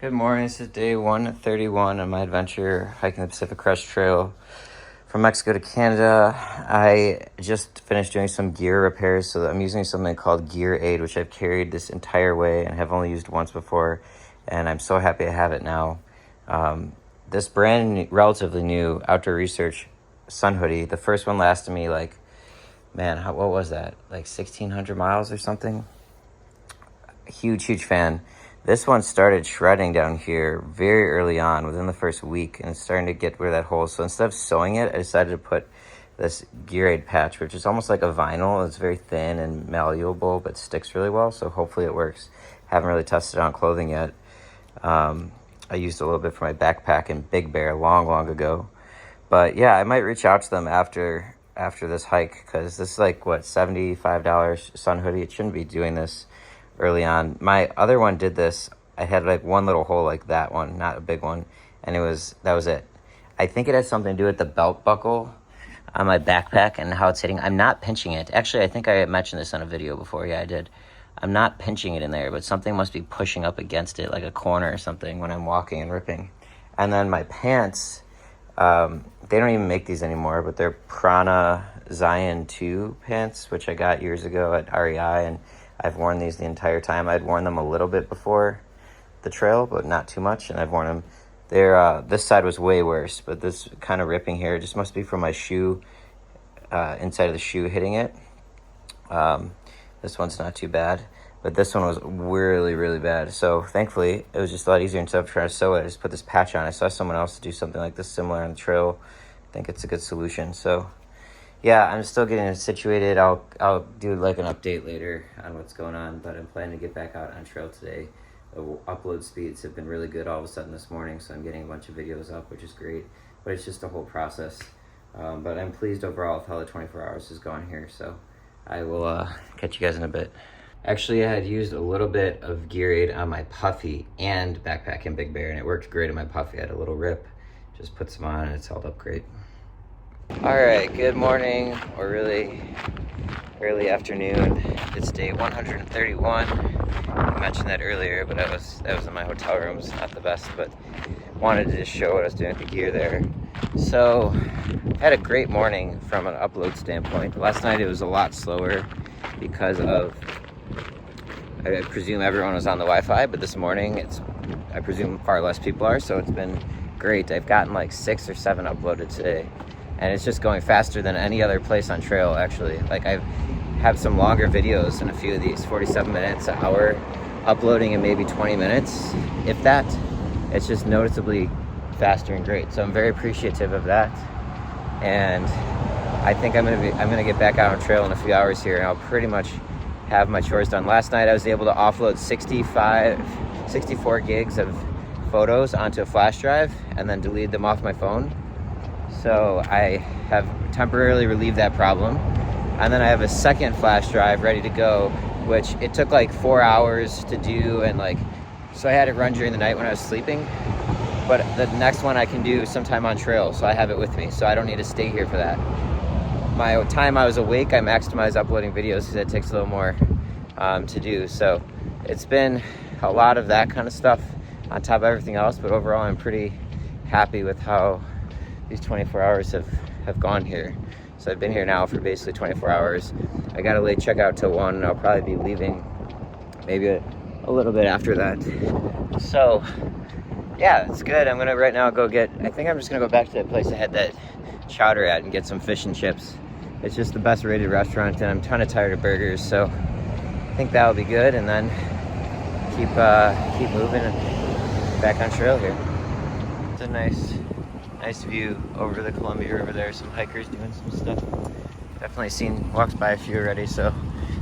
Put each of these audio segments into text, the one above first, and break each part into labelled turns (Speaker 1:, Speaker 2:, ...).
Speaker 1: Good morning. This is day 131 on my adventure hiking the Pacific Crest Trail from Mexico to Canada. I just finished doing some gear repairs, so I'm using something called Gear Aid, which I've carried this entire way and have only used once before, and I'm so happy I have it now. This relatively new Outdoor Research sun hoodie, the first one lasted me what was that? Like 1,600 miles or something? Huge fan. This one started shredding down here very early on, within the first week, and it's starting to get rid of that hole. So instead of sewing it, I decided to put this Gear Aid patch, which is almost like a vinyl. It's very thin and malleable, but sticks really well, so hopefully it works. Haven't really tested it on clothing yet. I used a little bit for my backpack in Big Bear long ago. But yeah, I might reach out to them after this hike, because this is like, what, $75 sun hoodie. It shouldn't be doing this early on. My other one did this. I had like one little hole like that one, not a big one, and that was it. I think it had something to do with the belt buckle on my backpack and how it's hitting. I'm not pinching it. Actually, I think I mentioned this on a video before. Yeah, I did. I'm not pinching it in there, but something must be pushing up against it, like a corner or something, when I'm walking and ripping. And then my pants, they don't even make these anymore, but they're Prana Zion 2 pants, which I got years ago at REI, and I've worn these the entire time. I'd worn them a little bit before the trail, but not too much, and I've worn them. This side was way worse, but this kind of ripping here just must be from my shoe, inside of the shoe hitting it. This one's not too bad, but this one was really bad. So thankfully, it was just a lot easier. Instead of trying to sew it, I just put this patch on. I saw someone else do something like this similar on the trail. I think it's a good solution. So yeah, I'm still getting it situated. I'll do like an update later on what's going on, but I'm planning to get back out on trail today. The upload speeds have been really good all of a sudden this morning, so I'm getting a bunch of videos up, which is great, but it's just a whole process. But I'm pleased overall with how the 24 hours has gone here, so I will catch you guys in a bit. Actually, I had used a little bit of Gear Aid on my puffy and backpack in Big Bear, and it worked great on my puffy. I had a little rip, just put some on, and it's held up great. All right, good morning, or really early afternoon. It's day 131. I mentioned that earlier, but that was in my hotel room. It's not the best, but wanted to just show what I was doing with the gear there. So I had a great morning from an upload standpoint. Last night it was a lot slower because I presume everyone was on the Wi-Fi, but this morning I presume far less people are, so it's been great. I've gotten like 6 or 7 uploaded today, and it's just going faster than any other place on trail, actually. Like, I have some longer videos in a few of these, 47 minutes, an hour, uploading in maybe 20 minutes, if that. It's just noticeably faster and great, so I'm very appreciative of that. And I think I'm gonna get back out on trail in a few hours here, and I'll pretty much have my chores done. Last night I was able to offload 64 gigs of photos onto a flash drive and then delete them off my phone. So I have temporarily relieved that problem. And then I have a second flash drive ready to go, which it took like 4 hours to do, and so I had it run during the night when I was sleeping. But the next one I can do sometime on trail, so I have it with me, so I don't need to stay here for that. My time I was awake, I maximized uploading videos because it takes a little more to do. So it's been a lot of that kind of stuff on top of everything else, but overall I'm pretty happy with how these 24 hours have gone here. So I've been here now for basically 24 hours. I got a late checkout till 1, and I'll probably be leaving maybe a little bit after that. So yeah, it's good. I'm gonna right now I think I'm just gonna go back to that place I had that chowder at and get some fish and chips. It's just the best rated restaurant, and I'm kind of tired of burgers, so I think that'll be good, and then keep moving and back on trail here. It's a nice view over the Columbia River there. Some hikers doing some stuff. Definitely walked by a few already, so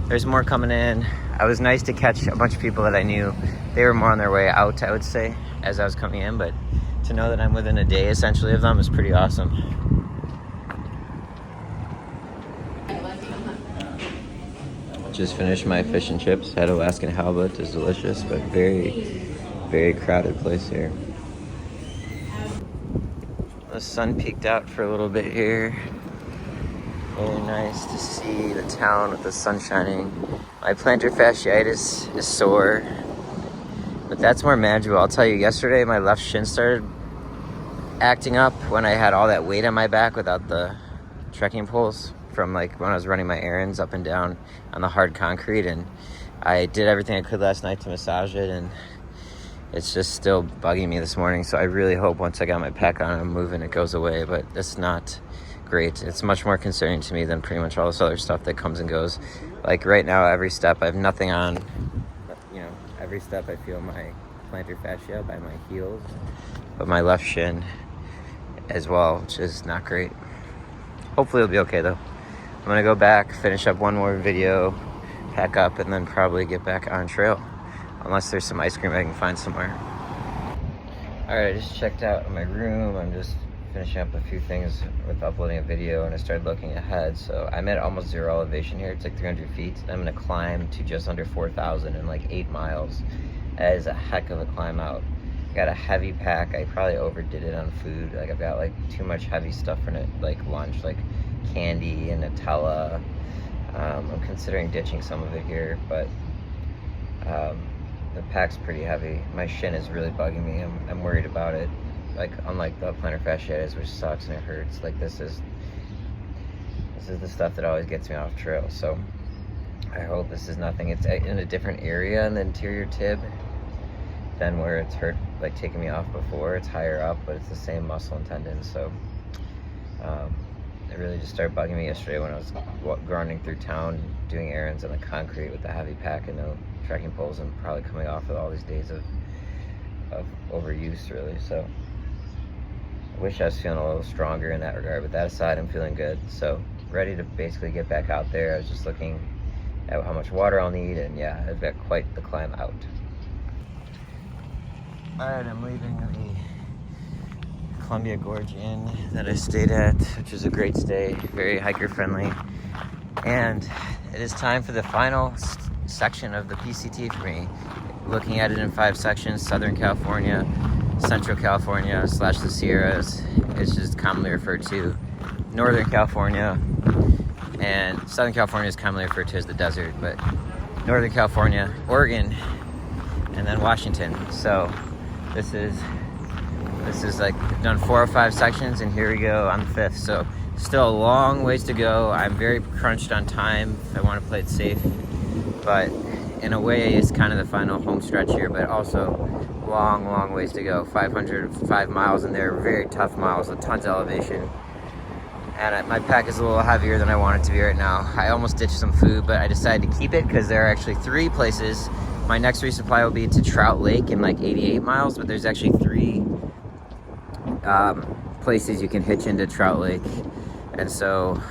Speaker 1: there's more coming in. It was nice to catch a bunch of people that I knew. They were more on their way out, I would say, as I was coming in, but to know that I'm within a day essentially of them is pretty awesome. Just finished my fish and chips. Had Alaskan halibut. It's delicious, but very crowded place here. The sun peeked out for a little bit here. Very nice to see the town with the sun shining. My plantar fasciitis is sore. But that's more manageable. I'll tell you, yesterday my left shin started acting up when I had all that weight on my back without the trekking poles from like when I was running my errands up and down on the hard concrete. And I did everything I could last night to massage it, and it's just still bugging me this morning. So I really hope once I got my pack on, I'm moving, it goes away. But it's not great. It's much more concerning to me than pretty much all this other stuff that comes and goes. Like right now, every step I have nothing on. You know, every step I feel my plantar fascia by my heels, but my left shin as well, which is not great. Hopefully it'll be okay though. I'm gonna go back, finish up one more video, pack up, and then probably get back on trail. Unless there's some ice cream I can find somewhere. All right, I just checked out my room. I'm just finishing up a few things with uploading a video, and I started looking ahead. So I'm at almost zero elevation here. It's like 300 feet. I'm gonna climb to just under 4,000 in like 8 miles. That is a heck of a climb out. I got a heavy pack. I probably overdid it on food. Like I've got like too much heavy stuff in it, like lunch, like candy and Nutella. I'm considering ditching some of it here, but the pack's pretty heavy. My shin is really bugging me. I'm worried about it. Like unlike the plantar fasciitis, which sucks and it hurts, like this is the stuff that always gets me off trail. So I hope this is nothing. It's in a different area in the anterior tib than where it's hurt, like taking me off before. It's higher up, but it's the same muscle and tendon. So it really just started bugging me yesterday when I was running through town doing errands on the concrete with the heavy pack and no trekking poles, and probably coming off with all these days of overuse really. So I wish I was feeling a little stronger in that regard, but that aside, I'm feeling good. So ready to basically get back out there. I was just looking at how much water I'll need, and yeah, I've got quite the climb out. All right, I'm leaving the Columbia Gorge Inn that I stayed at, which is a great stay, very hiker friendly. And it is time for the final section of the PCT for me. Looking at it in 5 sections: Southern California, Central California / the Sierras, it's just commonly referred to, Northern California, and Southern California is commonly referred to as the desert, but Northern California, Oregon, and then Washington. So this is like, I've done 4 or 5 sections, and here we go on the 5th. So still a long ways to go. I'm very crunched on time. I want to play it safe, but in a way it's kind of the final home stretch here, but also long ways to go. 505 miles in there, very tough miles with tons of elevation. And my pack is a little heavier than I want it to be right now. I almost ditched some food, but I decided to keep it because there are actually 3 places. My next resupply will be to Trout Lake in like 88 miles, but there's actually 3 places you can hitch into Trout Lake. And so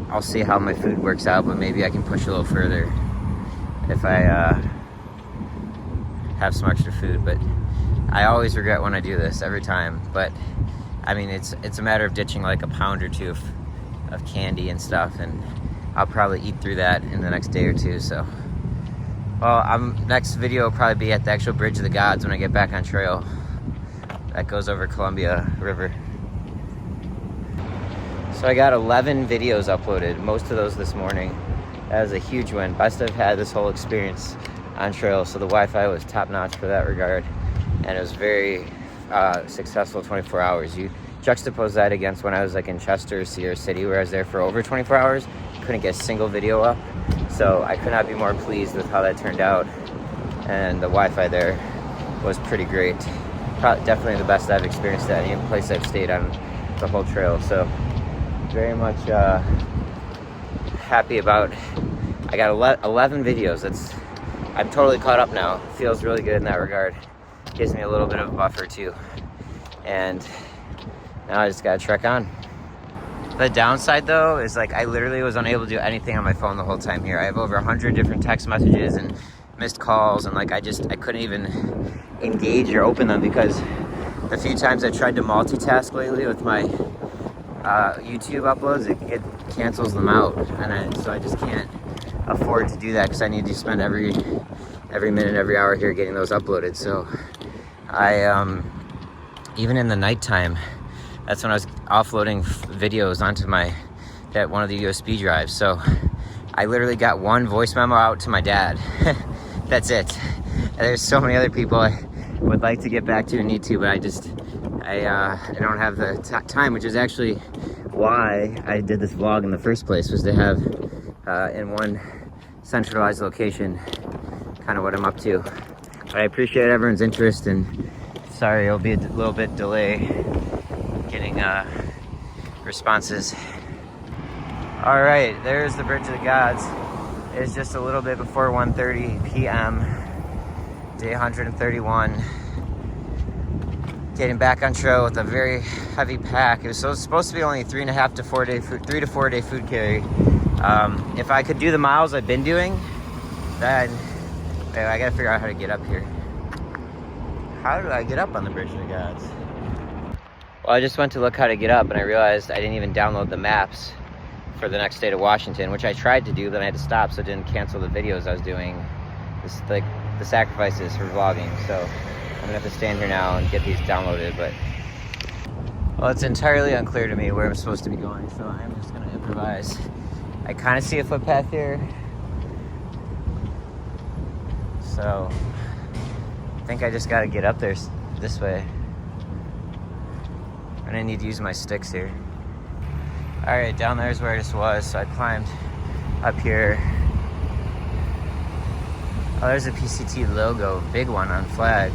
Speaker 1: I'll see how my food works out, but maybe I can push a little further if I have some extra food. But I always regret when I do this, every time. But I mean, it's a matter of ditching like a pound or 2 of candy and stuff, and I'll probably eat through that in the next day or 2. So, well, next video will probably be at the actual Bridge of the Gods when I get back on trail. That goes over Columbia River. So I got 11 videos uploaded, most of those this morning. That was a huge win. Best I've had this whole experience on trail. So the Wi-Fi was top notch for that regard, and it was very successful 24 hours. You juxtapose that against when I was like in Chester, Sierra City, where I was there for over 24 hours, couldn't get a single video up. So I could not be more pleased with how that turned out. And the Wi-Fi there was pretty great. Probably, definitely the best I've experienced at any place I've stayed on the whole trail. So very much happy about, I got 11 videos. I'm totally caught up now. Feels really good in that regard. Gives me a little bit of a buffer too. And now I just gotta trek on. The downside though is like I literally was unable to do anything on my phone the whole time here. I have over 100 different text messages and missed calls, and like I couldn't even engage or open them because the few times I tried to multitask lately with my YouTube uploads, it cancels them out, and so I just can't afford to do that because I need to spend every minute, every hour here getting those uploaded. So I even in the nighttime, that's when I was offloading videos onto one of the USB drives. So I literally got one voice memo out to my dad. That's it. There's so many other people I would like to get back to and need to, but I don't have the time, which is actually why I did this vlog in the first place, was to have in one centralized location kind of what I'm up to. But I appreciate everyone's interest, and sorry it'll be a little bit delay getting responses. All right, there's the Bridge of the Gods. It's just a little bit before 1:30 p.m. Day 131. Getting back on trail with a very heavy pack. It was supposed to be only 3 to 4 day food carry. If I could do the miles I've been doing, then I gotta figure out how to get up here. How do I get up on the Bridge of the Gods? Well, I just went to look how to get up, and I realized I didn't even download the maps for the next day to Washington, which I tried to do, then I had to stop so it didn't cancel the videos I was doing. This, like, the sacrifices for vlogging. So I'm gonna have to stand here now and get these downloaded, but well, it's entirely unclear to me where I'm supposed to be going, so I'm just gonna improvise. I kind of see a footpath here, so I think I just gotta get up there this way. I'm gonna need to use my sticks here. All right, down there's where I just was, so I climbed up here. Oh, there's a PCT logo, big one on flag.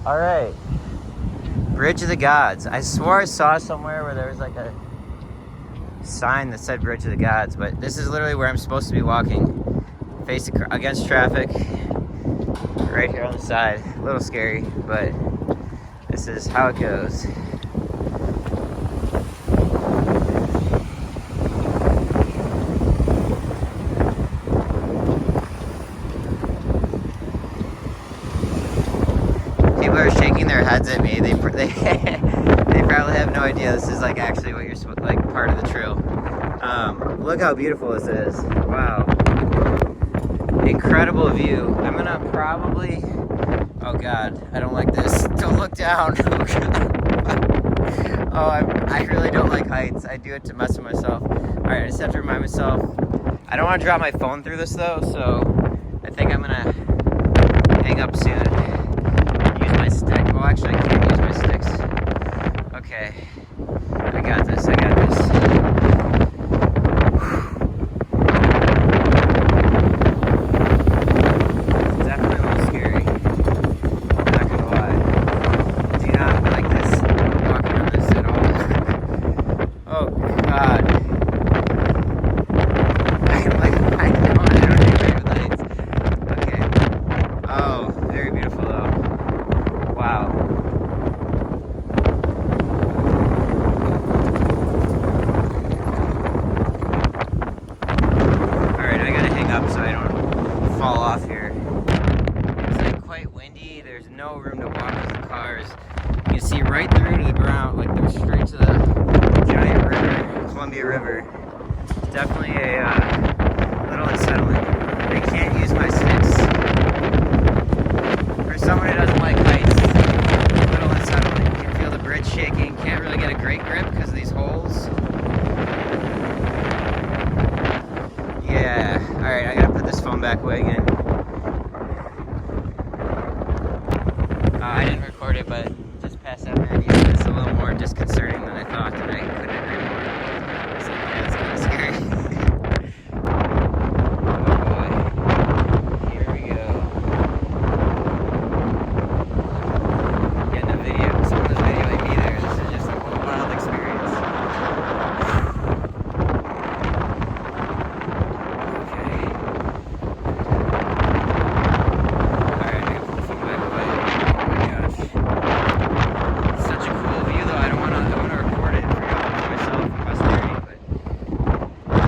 Speaker 1: All right, Bridge of the Gods. I swore I saw somewhere where there was like a sign that said Bridge of the Gods, but this is literally where I'm supposed to be walking, facing against traffic, right here on the side. A little scary, but this is how it goes. People are shaking their heads at me. They probably have no idea this is like actually what you're like part of the trail. Look how beautiful this is. Wow. Incredible view. I'm gonna probably, oh God, I don't like this. Don't look down. Oh, I really don't like heights. I do it to mess with myself. All right, I just have to remind myself. I don't want to drop my phone through this though, so I think I'm gonna hang up soon. Use my stick. Well, actually, I can't use my sticks. Okay, I got this. I got this. Definitely a little unsettling. I can't use my sticks. For someone who doesn't like heights, a little unsettling. You can feel the bridge shaking. Can't really get a great grip because of these holes. Yeah. Alright, I gotta put this phone back away again. I didn't record it, but just past that many, it's a little more disconcerting than I thought, and I couldn't agree more. So, yeah, it's kind of scary. Oh boy. Here we go. Getting a video. Someone's videoing me there. This is just a wild experience. Okay. Alright, I gotta pull the phone back away. Oh my gosh. Such a cool view though. I want to record it for y'all, for myself, for posterity, but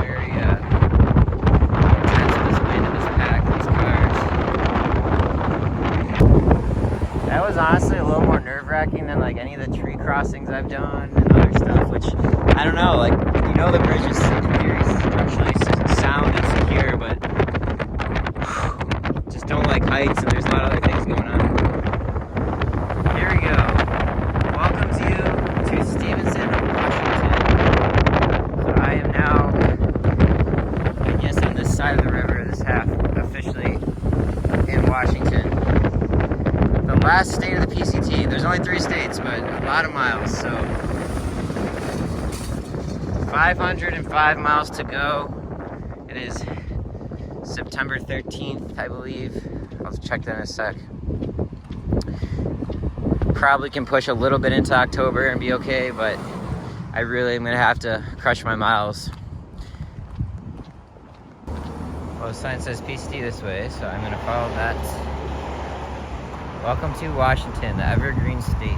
Speaker 1: very intense with this wind and this pack, these cars. That was honestly a little more nerve-wracking than like any of the tree crossings I've done and other stuff, which I don't know, like, you know, the bridge is in theory structurally sound and secure, but just don't like like heights and there's a lot of other things going on. Here we go. Welcomes you to Stevenson, Washington. So I am now, yes, on this side of the river, this half, officially in Washington. The last state of the PCT. There's only 3 states, but a lot of miles, so 505 miles to go. It is September 13th, I believe. I'll check that in a sec. Probably can push a little bit into October and be okay, but I really am gonna have to crush my miles. Well, the sign says PCT this way, so I'm gonna follow that. Welcome to Washington, the Evergreen States.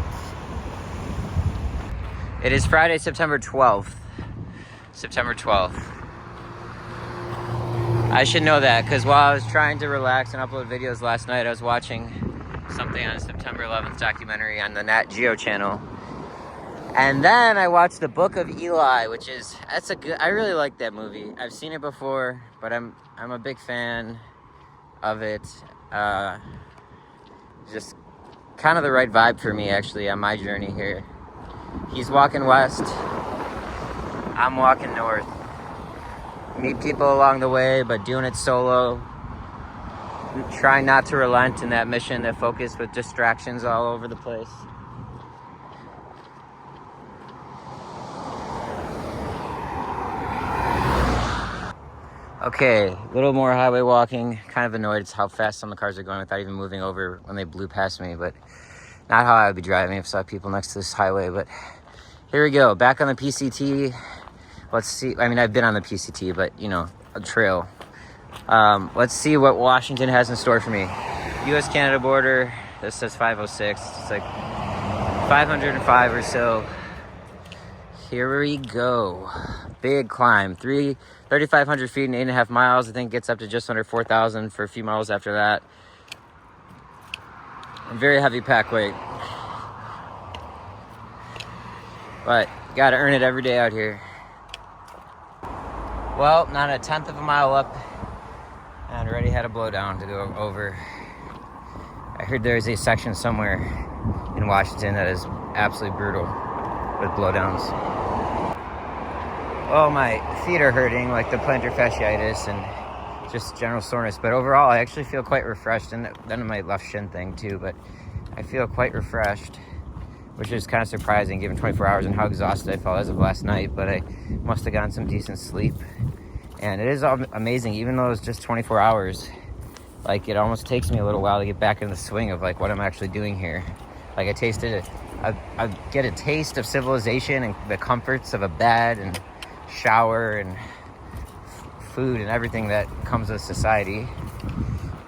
Speaker 1: It is Friday, September 12th. September 12th. I should know that because while I was trying to relax and upload videos last night, I was watching something on September 11th documentary on the Nat Geo channel. And then I watched The Book of Eli, which is, I really like that movie. I've seen it before, but I'm a big fan of it. Just kind of the right vibe for me, actually, on my journey here. He's walking west, I'm walking north. Meet people along the way, but doing it solo. Trying not to relent in that mission to focus with distractions all over the place. Okay, a little more highway walking. Kind of annoyed at how fast some of the cars are going without even moving over when they blew past me, but not how I would be driving if I saw people next to this highway. But here we go, back on the PCT. Let's see, I mean, I've been on the PCT, but you know, a trail. Let's see what Washington has in store for me. US-Canada border, this says 506. It's like 505 or so. Here we go. Big climb, 3,500 feet and 8.5 miles. I think gets up to just under 4,000 for a few miles after that. A very heavy pack weight. But gotta earn it every day out here. Well, not a 1/10 of a mile up, and already had a blowdown to go over. I heard there's a section somewhere in Washington that is absolutely brutal with blowdowns. Well, my feet are hurting, like the plantar fasciitis and just general soreness, but overall I actually feel quite refreshed, and then my left shin thing too, but I feel quite refreshed, which is kind of surprising given 24 hours and how exhausted I felt as of last night, but I must have gotten some decent sleep. And it is amazing, even though it's just 24 hours, like it almost takes me a little while to get back in the swing of like what I'm actually doing here. Like I get a taste of civilization and the comforts of a bed and shower and food and everything that comes with society.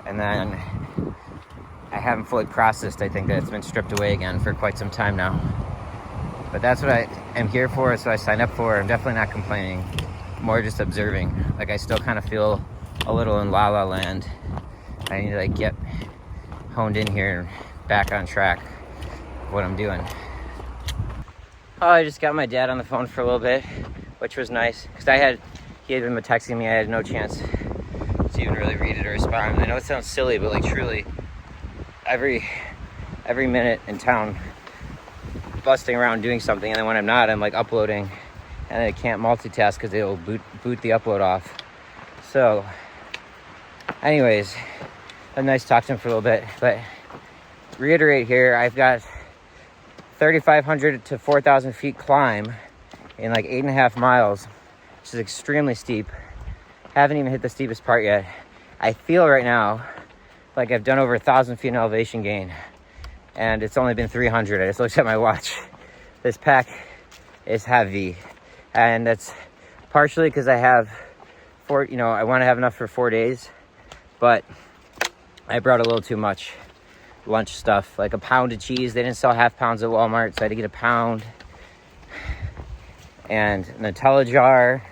Speaker 1: And then I haven't fully processed, I think, that it's been stripped away again for quite some time now. But that's what I am here for, so I signed up for. I'm definitely not complaining, more just observing. Like I still kind of feel a little in La La Land. I need to like get honed in here and back on track of what I'm doing. Oh, I just got my dad on the phone for a little bit, which was nice, because he had been texting me. I had no chance to even really read it or respond. I know it sounds silly, but like truly, every minute in town busting around doing something, and then when I'm not, I'm like uploading, and I can't multitask because it'll boot the upload off. So anyways, a nice talk to him for a little bit, but reiterate here, I've got 3,500 to 4,000 feet climb in like 8.5 miles, which is extremely steep. Haven't even hit the steepest part yet. I feel right now like I've done over 1,000 feet in elevation gain, and it's only been 300. I just looked at my watch. This pack is heavy, and that's partially because I have I want to have enough for 4 days, but I brought a little too much lunch stuff, like a pound of cheese. They didn't sell half pounds at Walmart, so I had to get a pound, and a Nutella jar,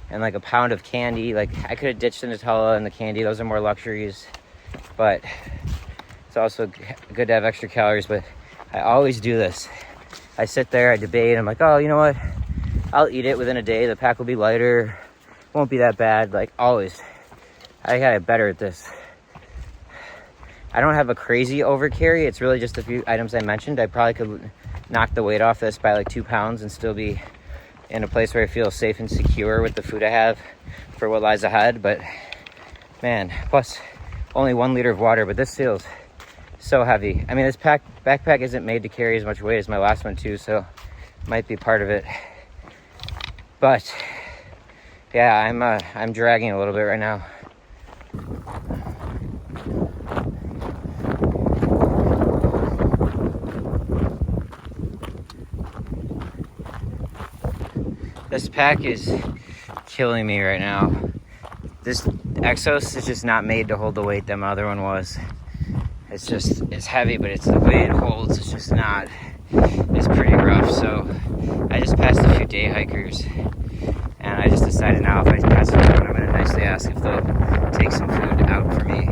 Speaker 1: and like a pound of candy. Like I could have ditched the Nutella and the candy. Those are more luxuries, but it's also good to have extra calories. But I always do this. I sit there, I debate, I'm like, oh, you know what? I'll eat it within a day. The pack will be lighter. Won't be that bad. Like always. I gotta get better at this. I don't have a crazy overcarry. It's really just a few items I mentioned. I probably could knock the weight off this by like 2 pounds and still be in a place where I feel safe and secure with the food I have for what lies ahead. But man, plus only 1 liter of water, but this feels so heavy. I mean, this backpack isn't made to carry as much weight as my last one too, so might be part of it. But yeah, I'm dragging a little bit right now. This pack is killing me right now. This Exos is just not made to hold the weight that my other one was. It's heavy, but it's the way it holds. It's just not. It's pretty rough. So I just passed a few day hikers, and I just decided now if I pass them out, I'm gonna nicely ask if they'll take some food out for me.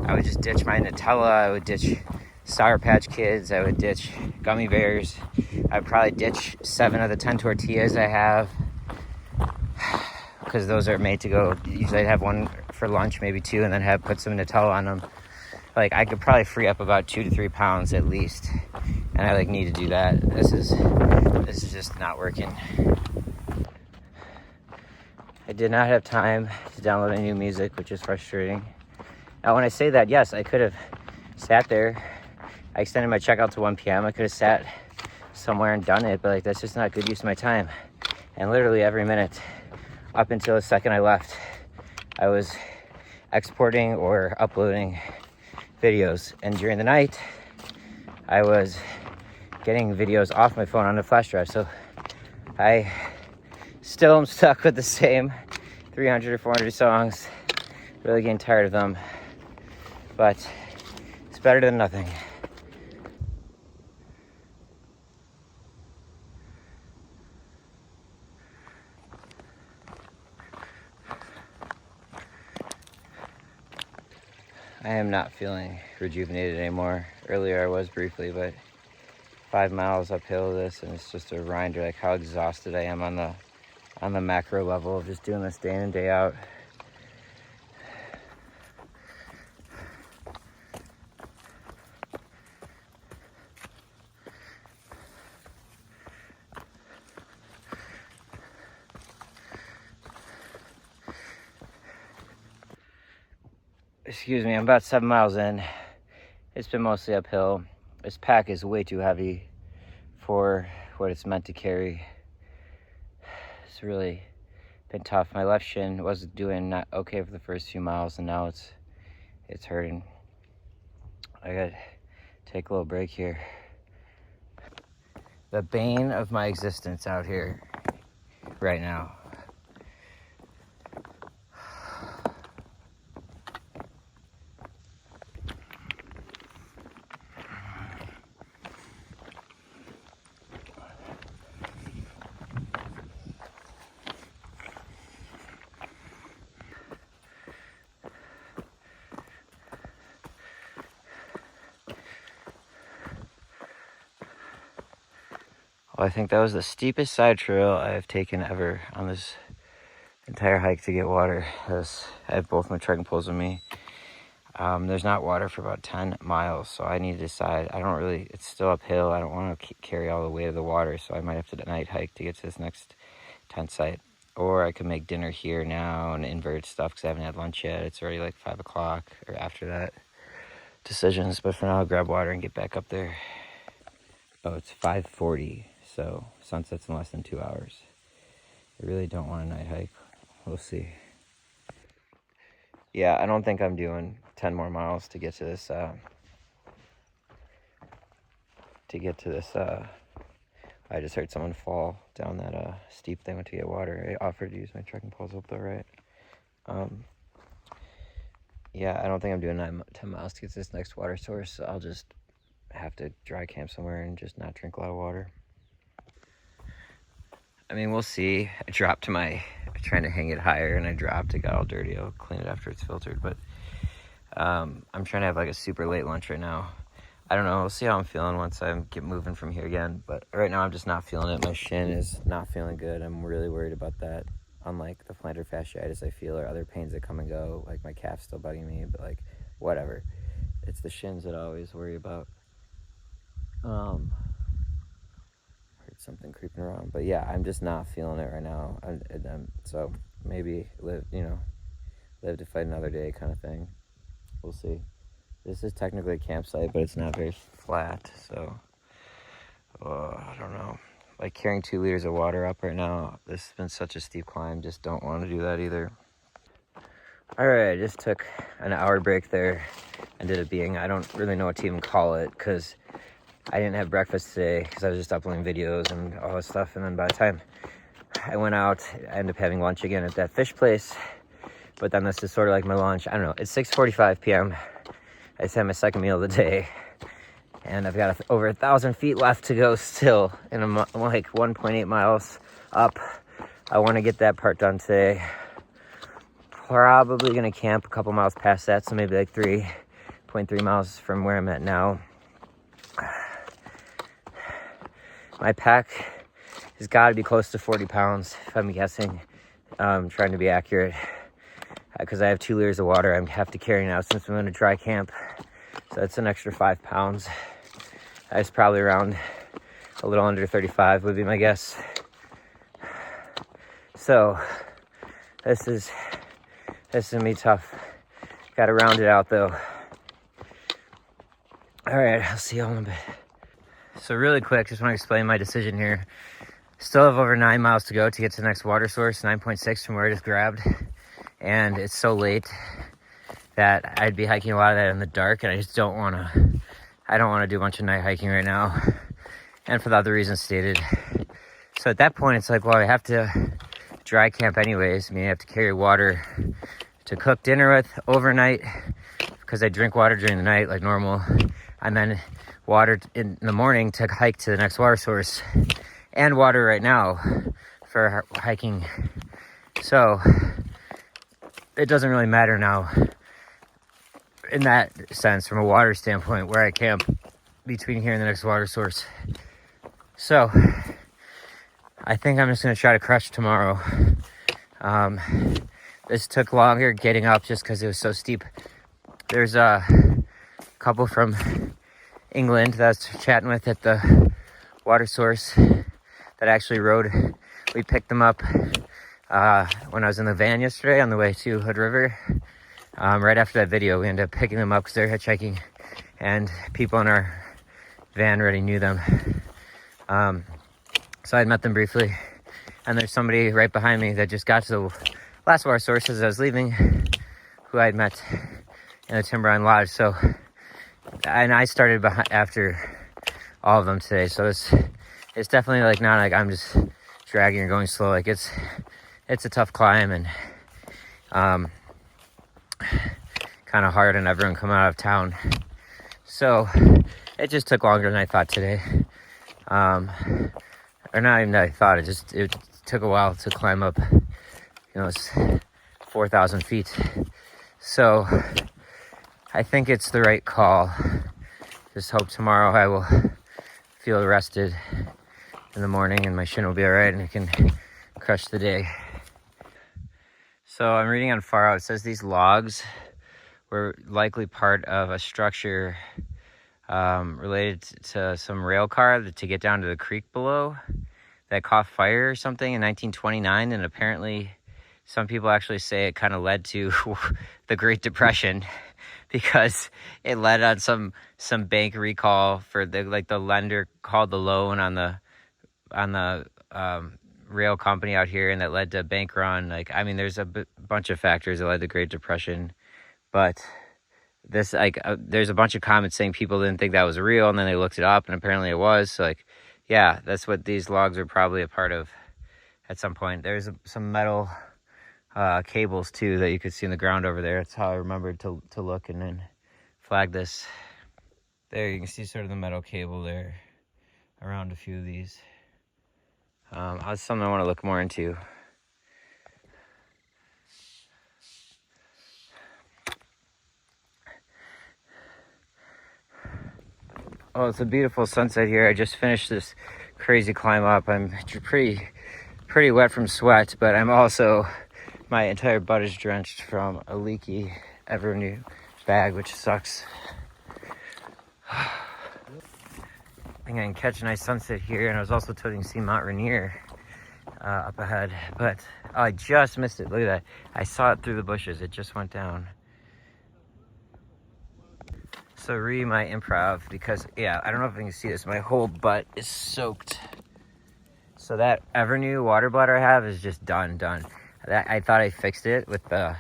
Speaker 1: I would just ditch my Nutella. I would ditch Sour Patch Kids. I would ditch gummy bears. I'd probably ditch 7 of the 10 tortillas I have, because those are made to go. Usually I'd have 1 for lunch, maybe 2, and then put some Nutella on them. Like, I could probably free up about 2 to 3 pounds at least, and I need to do that. This is just not working. I did not have time to download any new music, which is frustrating. Now, when I say that, yes, I could have sat there. I extended my checkout to 1 p.m. I could have sat somewhere and done it, but that's just not good use of my time. And literally every minute up until the second I left, I was exporting or uploading videos, and during the night I was getting videos off my phone on the flash drive. So I still am stuck with the same 300 or 400 songs, really getting tired of them, but it's better than nothing. I am not feeling rejuvenated anymore. Earlier I was briefly, but 5 miles uphill this, and it's just a reminder like how exhausted I am on the macro level of just doing this day in and day out. Excuse me, I'm about 7 miles in. It's been mostly uphill. This pack is way too heavy for what it's meant to carry. It's really been tough. My left shin was doing not okay for the first few miles, and now it's hurting. I gotta take a little break here. The bane of my existence out here right now. Well, I think that was the steepest side trail I have taken ever on this entire hike to get water. I have both my trekking poles with me. There's not water for about 10 miles, so I need to decide. It's still uphill. I don't want to carry all the weight of the water, so I might have to night hike to get to this next tent site. Or I could make dinner here now and invert stuff because I haven't had lunch yet. It's already like 5 o'clock or after that. Decisions, but for now I'll grab water and get back up there. Oh, it's 5:40, so sunset's in less than 2 hours. I really don't want a night hike. We'll see. Yeah, I don't think I'm doing 10 more miles to get to this, I just heard someone fall down that steep thing to get water. I offered to use my trekking poles up there, right? Yeah, I don't think I'm doing 10 miles to get to this next water source. So I'll just have to dry camp somewhere and just not drink a lot of water. I mean, we'll see. I dropped trying to hang it higher, and I dropped. It got all dirty. I'll clean it after it's filtered. But I'm trying to have like a super late lunch right now. I don't know. We'll see how I'm feeling once I get moving from here again. But right now I'm just not feeling it. My shin is not feeling good. I'm really worried about that. Unlike the plantar fasciitis I feel or other pains that come and go. Like my calf's still bugging me, but like whatever. It's the shins that I always worry about. Heard something creeping around, but yeah, I'm just not feeling it right now. So maybe live to fight another day kind of thing. We'll see. This is technically a campsite, but it's not very flat, so I don't know. Like carrying 2 liters of water up right now, this has been such a steep climb, just don't want to do that either. All right, I just took an hour break there and did a being. I don't really know what to even call it because I didn't have breakfast today because I was just uploading videos and all this stuff. And then by the time I went out, I ended up having lunch again at that fish place. But then this is sort of like my lunch. I don't know. It's 6:45 p.m. I just had my second meal of the day. And I've got over 1,000 feet left to go still. And I'm like 1.8 miles up. I want to get that part done today. Probably going to camp a couple miles past that. So maybe like 3.3 miles from where I'm at now. My pack has got to be close to 40 pounds, if I'm guessing. Trying to be accurate. Because I have 2 liters of water I have to carry now since I'm in a dry camp. So that's an extra 5 pounds. That's probably around a little under 35 would be my guess. So this is gonna be tough. Got to round it out though. All right, I'll see y'all in a bit. So really quick, just want to explain my decision here. Still have over 9 miles to go to get to the next water source, 9.6 from where I just grabbed. And it's so late that I'd be hiking a lot of that in the dark, and I just don't want to do a bunch of night hiking right now. And for the other reasons stated. So at that point, it's like, well, I have to dry camp anyways. I mean, I have to carry water to cook dinner with overnight because I drink water during the night like normal. And then water in the morning to hike to the next water source, and water right now for hiking. So it doesn't really matter now in that sense from a water standpoint where I camp between here and the next water source. So I think I'm just going to try to crush tomorrow. This took longer getting up just because it was so steep. There's a couple from England that I was chatting with at the water source that actually rode. We picked them up when I was in the van yesterday on the way to Hood River. Right after that video, we ended up picking them up because they're hitchhiking, and people in our van already knew them. So I met them briefly, and there's somebody right behind me that just got to the last water source as I was leaving, who I had met in the Timberline Lodge. So, and I started after all of them today. So it's definitely like not like I'm just dragging or going slow. Like it's a tough climb and kind of hard on everyone coming out of town. So it just took longer than I thought today. Or not even that I thought. It took a while to climb up. It's 4,000 feet. So I think it's the right call. Just hope tomorrow I will feel rested in the morning and my shin will be all right and I can crush the day. So I'm reading on Far Out, it says these logs were likely part of a structure related to some rail car to get down to the creek below that caught fire or something in 1929. And apparently some people actually say it kind of led to the Great Depression because it led on some bank recall for the lender called the loan on the rail company out here, and that led to a bank run. There's a bunch of factors that led to the Great Depression, but this there's a bunch of comments saying people didn't think that was real, and then they looked it up, and apparently it was. So yeah, that's what these logs are probably a part of at some point. There's some metal cables too that you could see in the ground over there. That's how I remembered to look and then flag this. There you can see sort of the metal cable there around a few of these. That's something I want to look more into. Oh, it's a beautiful sunset here. I just finished this crazy climb up. I'm pretty wet from sweat, but I'm also, my entire butt is drenched from a leaky Evernew bag, which sucks. I think I can catch a nice sunset here, and I was also told you can see Mount Rainier up ahead, but I just missed it. Look at that. I saw it through the bushes. It just went down. So my improv, because yeah, I don't know if you can see this, my whole butt is soaked. So that Evernew water bladder I have is just done. I thought I fixed it with the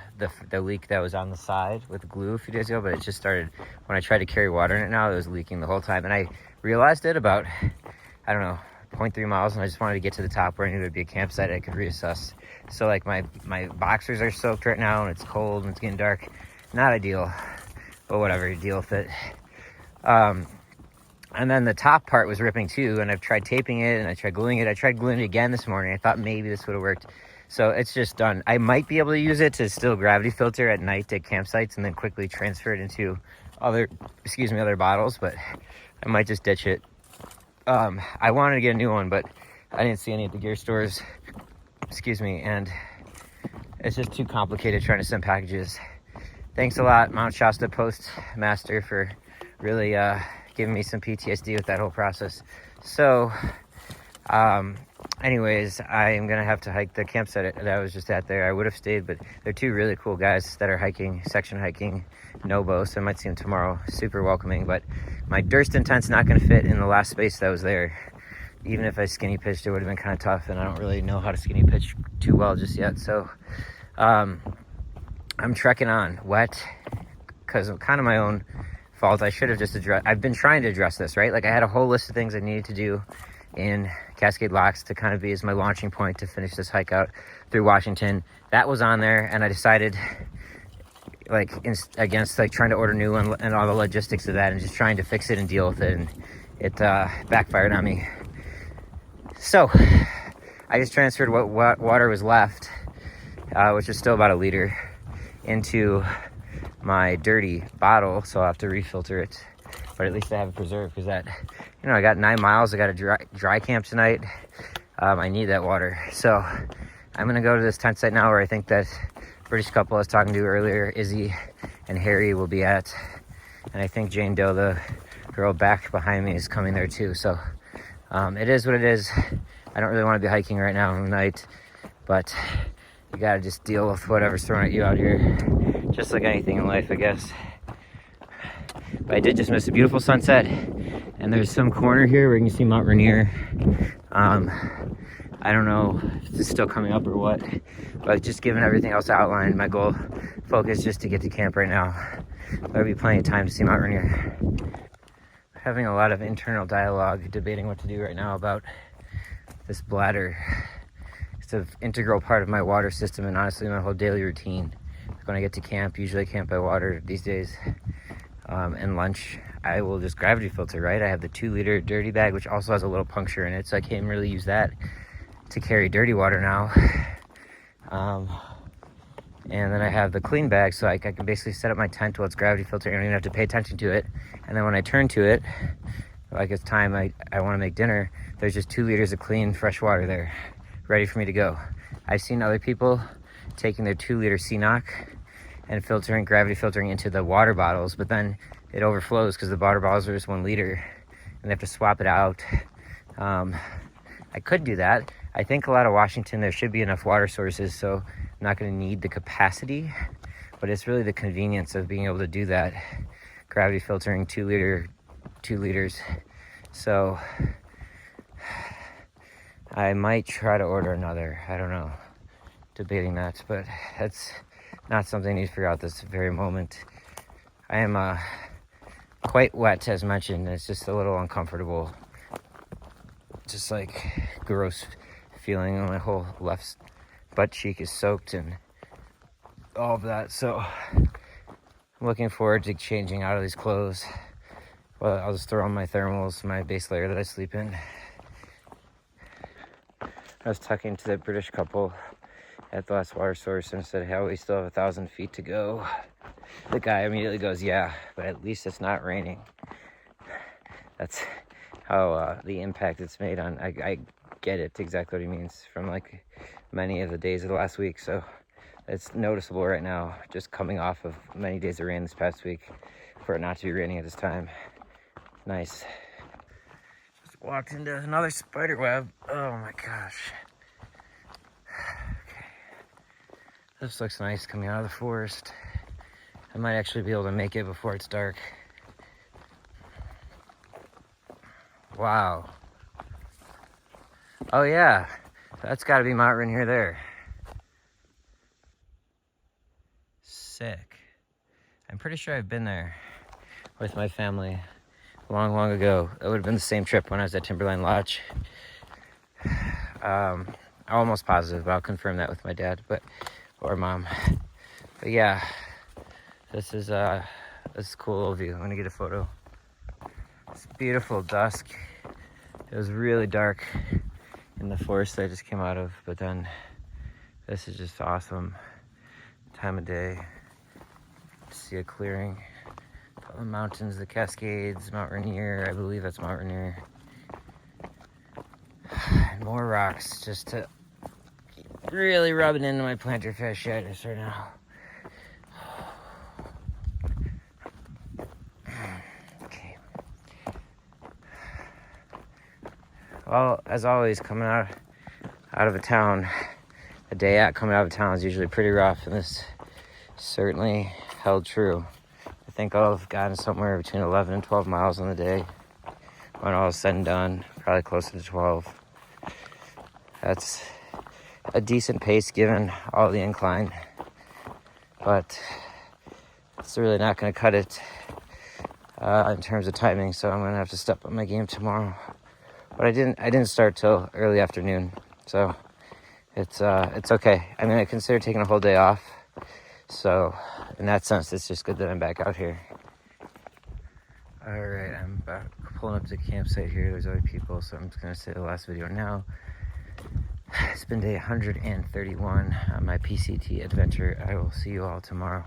Speaker 1: leak that was on the side with glue a few days ago, but it just started when I tried to carry water in it. Now it was leaking the whole time, and I realized it about, I don't know, 0.3 miles, and I just wanted to get to the top where I knew there'd be a campsite I could reassess. So like my boxers are soaked right now, and it's cold and it's getting dark. Not ideal, but whatever, you deal with it. And then the top part was ripping too, and I've tried taping it and I tried gluing it. I tried gluing it again this morning. I thought maybe this would have worked. So it's just done. I might be able to use it to still gravity filter at night at campsites and then quickly transfer it into other bottles, but I might just ditch it. I wanted to get a new one, but I didn't see any at the gear stores, and it's just too complicated trying to send packages. Thanks a lot, Mount Shasta Postmaster, for really giving me some PTSD with that whole process. So, anyways, I am gonna have to hike the campsite that I was just at there. I would have stayed, but they're two really cool guys that are hiking, section hiking, Nobo, so I might see them tomorrow. Super welcoming, but my Durston tent's not gonna fit in the last space that was there. Even if I skinny pitched, it would have been kind of tough, and I don't really know how to skinny pitch too well just yet. So, I'm trekking on wet, because of kind of my own fault. I should have just I've been trying to address this, right? Like I had a whole list of things I needed to do in Cascade Locks to kind of be as my launching point to finish this hike out through Washington. That was on there, and I decided against trying to order new and all the logistics of that and just trying to fix it and deal with it, and it backfired on me. So I just transferred what water was left, which is still about a liter, into my dirty bottle, so I'll have to refilter it, but at least I have it preserved, because that, I got 9 miles. I got a dry camp tonight. I need that water, so I'm gonna go to this tent site now where I think that British couple I was talking to earlier, Izzy and Harry, will be at, and I think Jane Doe, the girl back behind me, is coming there too. So it is what it is. I don't really want to be hiking right now at night, but you gotta just deal with whatever's thrown at you out here, just like anything in life, I guess. But I did just miss a beautiful sunset, and there's some corner here where you can see Mount Rainier. I don't know if it's still coming up or what, but just given everything else outlined, my goal focus just to get to camp right now. There'll be plenty of time to see Mount Rainier. Having a lot of internal dialogue, debating what to do right now about this bladder. It's an integral part of my water system, and honestly my whole daily routine. When I get to camp, usually I camp by water these days, and lunch, I will just gravity filter, right? I have the 2-liter dirty bag, which also has a little puncture in it, so I can't really use that to carry dirty water now. And then I have the clean bag, so I can basically set up my tent while it's gravity filtering. I don't even have to pay attention to it. And then when I turn to it, like it's time I want to make dinner, there's just 2 liters of clean, fresh water there, ready for me to go. I've seen other people taking their 2-liter CNOC and gravity filtering into the water bottles, but then it overflows because the water bottles are just 1 liter and they have to swap it out. I could do that. I think a lot of Washington, there should be enough water sources, so I'm not going to need the capacity, but it's really the convenience of being able to do that. Gravity filtering 2 liters. So I might try to order another. I don't know. Debating that, but that's not something I need to figure out this very moment. I am quite wet, as mentioned. It's just a little uncomfortable. Just like gross feeling. My whole left butt cheek is soaked and all of that. So I'm looking forward to changing out of these clothes. Well, I'll just throw on my thermals, my base layer that I sleep in. I was talking to the British couple at the last water source and said, "How we still have 1,000 feet to go?" The guy immediately goes, "Yeah, but at least it's not raining." That's how the impact it's made on. I get it exactly what he means from like many of the days of the last week. So it's noticeable right now, just coming off of many days of rain this past week, for it not to be raining at this time. Nice. Just walked into another spider web. Oh my gosh. Okay. This looks nice coming out of the forest. I might actually be able to make it before it's dark. Wow. Oh yeah, that's gotta be Mount Rainier there. Sick. I'm pretty sure I've been there with my family long ago. It would have been the same trip when I was at Timberline Lodge. I'm almost positive, but I'll confirm that with my dad, or mom. But yeah, this is a cool overview. I'm gonna get a photo. It's beautiful dusk. It was really dark in the forest that I just came out of, but then this is just awesome time of day. See a clearing, the mountains, the Cascades, Mount Rainier. I believe that's Mount Rainier. And more rocks just to really rub it into my plantar fasciitis right now. Okay. Well, as always, coming out of a town, a day out coming out of town is usually pretty rough, and this certainly held true. I think I'll have gotten somewhere between 11 and 12 miles on the day. When all is said and done, probably closer to 12. That's a decent pace given all the incline, but it's really not going to cut it in terms of timing, so I'm going to have to step up my game tomorrow. But I didn't start till early afternoon, so it's okay. I mean, I consider taking a whole day off, so in that sense, it's just good that I'm back out here. All right, I'm pulling up to the campsite here. There's other people, so I'm just gonna say the last video now. It's been day 131 on my PCT adventure. I will see you all tomorrow.